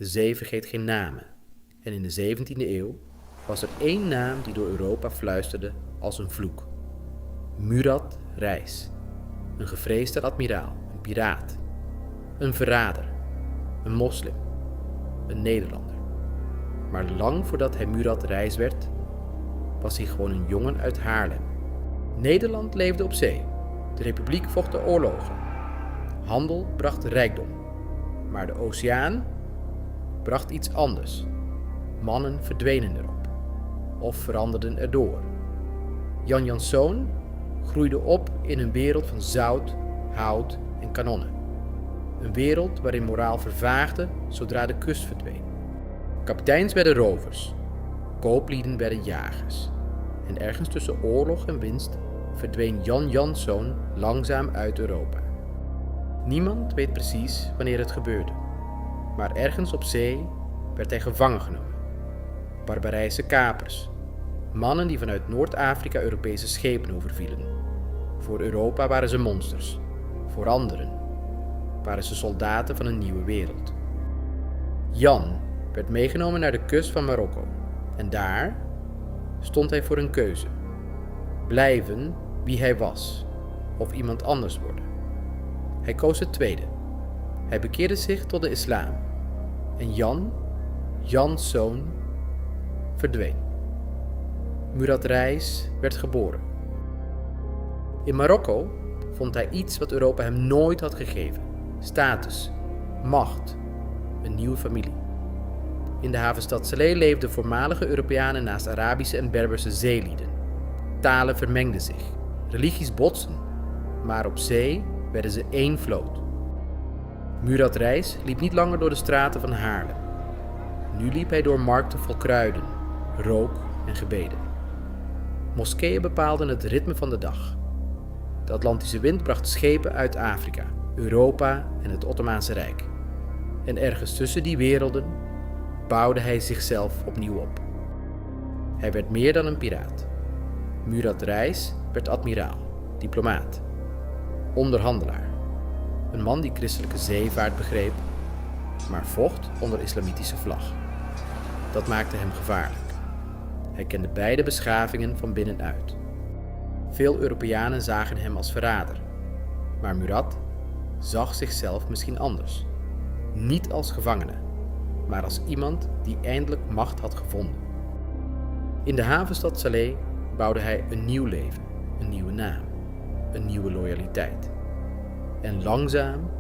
De zee vergeet geen namen. En in de 17e eeuw was er één naam die door Europa fluisterde als een vloek. Murad Reis. Een gevreesde admiraal, een piraat. Een verrader. Een moslim. Een Nederlander. Maar lang voordat hij Murad Reis werd, was hij gewoon een jongen uit Haarlem. Nederland leefde op zee. De republiek vocht de oorlogen. Handel bracht rijkdom. Maar de oceaan bracht iets anders. Mannen verdwenen erop. Of veranderden erdoor. Jan Janszoon groeide op in een wereld van zout, hout en kanonnen. Een wereld waarin moraal vervaagde zodra de kust verdween. Kapiteins werden rovers. Kooplieden werden jagers. En ergens tussen oorlog en winst verdween Jan Janszoon langzaam uit Europa. Niemand weet precies wanneer het gebeurde. Maar ergens op zee werd hij gevangen genomen. Barbarijse kapers. Mannen die vanuit Noord-Afrika Europese schepen overvielen. Voor Europa waren ze monsters. Voor anderen waren ze soldaten van een nieuwe wereld. Jan werd meegenomen naar de kust van Marokko. En daar stond hij voor een keuze. Blijven wie hij was, of iemand anders worden. Hij koos het tweede. Hij bekeerde zich tot de islam. En Jans zoon, verdween. Murad Reis werd geboren. In Marokko vond hij iets wat Europa hem nooit had gegeven. Status, macht, een nieuwe familie. In de havenstad Salé leefden voormalige Europeanen naast Arabische en Berberse zeelieden. Talen vermengden zich, religies botsten, maar op zee werden ze één vloot. Murad Reis liep niet langer door de straten van Haarlem. Nu liep hij door markten vol kruiden, rook en gebeden. Moskeeën bepaalden het ritme van de dag. De Atlantische wind bracht schepen uit Afrika, Europa en het Ottomaanse Rijk. En ergens tussen die werelden bouwde hij zichzelf opnieuw op. Hij werd meer dan een piraat. Murad Reis werd admiraal, diplomaat, onderhandelaar. Een man die christelijke zeevaart begreep, maar vocht onder islamitische vlag. Dat maakte hem gevaarlijk. Hij kende beide beschavingen van binnenuit. Veel Europeanen zagen hem als verrader, maar Murad zag zichzelf misschien anders. Niet als gevangene, maar als iemand die eindelijk macht had gevonden. In de havenstad Salé bouwde hij een nieuw leven, een nieuwe naam, een nieuwe loyaliteit. En langzaam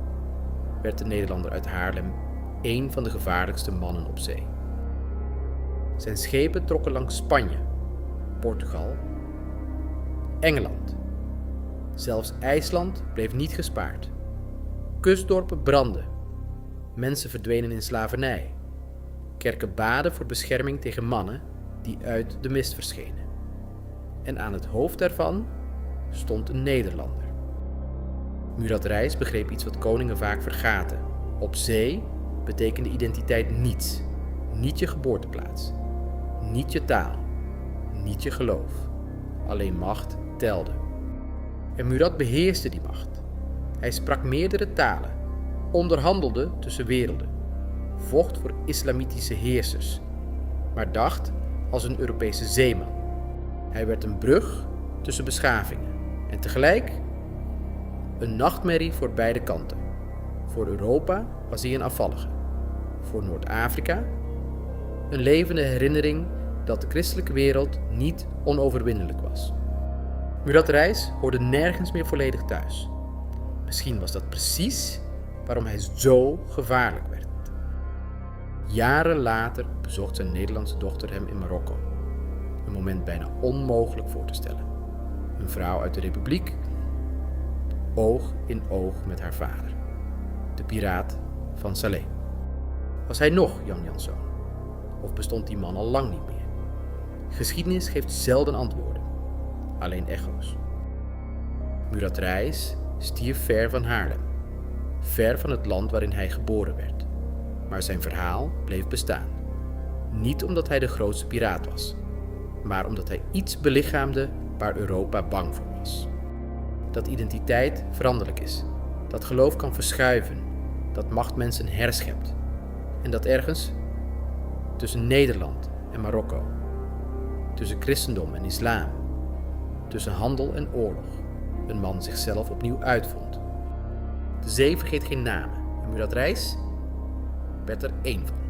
werd de Nederlander uit Haarlem één van de gevaarlijkste mannen op zee. Zijn schepen trokken langs Spanje, Portugal, Engeland. Zelfs IJsland bleef niet gespaard. Kustdorpen brandden. Mensen verdwenen in slavernij. Kerken baden voor bescherming tegen mannen die uit de mist verschenen. En aan het hoofd daarvan stond een Nederlander. Murad Reis begreep iets wat koningen vaak vergaten. Op zee betekende identiteit niets. Niet je geboorteplaats. Niet je taal. Niet je geloof. Alleen macht telde. En Murad beheerste die macht. Hij sprak meerdere talen. Onderhandelde tussen werelden. Vocht voor islamitische heersers. Maar dacht als een Europese zeeman. Hij werd een brug tussen beschavingen. En tegelijk een nachtmerrie voor beide kanten. Voor Europa was hij een afvallige. Voor Noord-Afrika een levende herinnering dat de christelijke wereld niet onoverwinnelijk was. Murad Reis hoorde nergens meer volledig thuis. Misschien was dat precies waarom hij zo gevaarlijk werd. Jaren later bezocht zijn Nederlandse dochter hem in Marokko. Een moment bijna onmogelijk voor te stellen. Een vrouw uit de Republiek, oog in oog met haar vader, de piraat van Salé. Was hij nog Jan Janszoon? Of bestond die man al lang niet meer? Geschiedenis geeft zelden antwoorden, alleen echo's. Murad Reis stierf ver van Haarlem, ver van het land waarin hij geboren werd. Maar zijn verhaal bleef bestaan. Niet omdat hij de grootste piraat was, maar omdat hij iets belichaamde waar Europa bang voor was. Dat identiteit veranderlijk is, dat geloof kan verschuiven, dat macht mensen herschept. En dat ergens tussen Nederland en Marokko, tussen christendom en islam, tussen handel en oorlog, een man zichzelf opnieuw uitvond. De zee vergeet geen namen en Murad Reis werd er één van.